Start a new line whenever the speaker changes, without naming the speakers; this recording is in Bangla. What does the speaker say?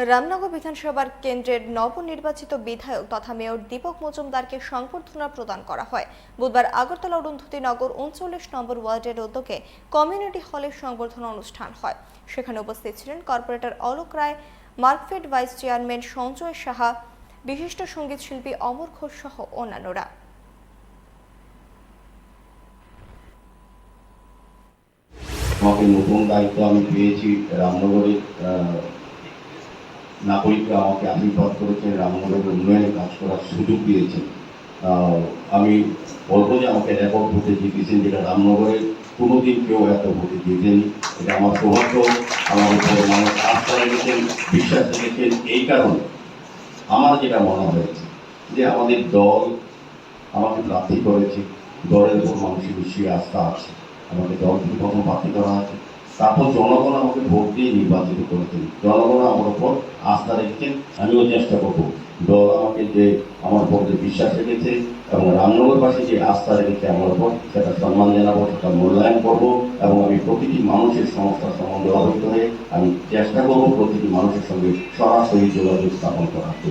রামনগর বিধানসভার কেন্দ্রের নবনির্বাচিত বিধায়ক তথা মেয়র দীপক মজুমদারকে সংবর্ধনা প্রদান করা হয়। বুধবার আগরতলা অরুন্ধতী নগর ৩৯ নম্বর ওয়ার্ডের উদ্যোগে কমিউনিটি হলে সংবর্ধনা অনুষ্ঠান হয়। সেখানে উপস্থিত ছিলেন কর্পোরেটর অলোক রায়, মার্কফেড ভাইস চেয়ারম্যান সঞ্জয় সাহা, বিশিষ্ট সঙ্গীত শিল্পী অমর ঘোষ সহ অন্যান্যরা।
আমাকে নতুন দায়িত্ব আমি পেয়েছি। রামনগরের নাগরিকরা আমাকে আশীর্বাদ করেছেন, রামনগরের উন্নয়নে কাজ করার সুযোগ দিয়েছেন। আমি বলবো যে আমাকে রেকর্ড ভোটে জিতেছেন, যেটা রামনগরের কোনোদিন কেউ এত ভোটে জিতেনি। এটা আমার সৌভাগ্য। আমার উপরে মানুষ আস্থা রেখেছেন, বিশ্বাস রেখেছেন। এই কারণে আমার যেটা মনে হয়েছে যে আমাদের দল আমাকে প্রার্থী করেছে, দলের উপর মানুষের নিশ্চয়ই আস্থা আছে। আমাকে দল থেকে প্রথম প্রার্থী করা আছে, তারপর জনগণ আমাকে ভোট দিয়ে নির্বাচিত করেছেন। জনগণ আমার উপর আস্থা রেখেছেন। আমিও চেষ্টা করবো দল আমাকে যে আমার উপর যে বিশ্বাস রেখেছে এবং রামনগরবাসী যে আস্থা রেখেছে আমার উপর, সেটা সম্মান জানাবো, সেটা মূল্যায়ন করবো এবং আমি প্রতিটি মানুষের সমস্যার সম্বন্ধে অবহিত হয়ে আমি চেষ্টা করবো প্রতিটি মানুষের সঙ্গে সরাসরি যোগাযোগ স্থাপন করার জন্য।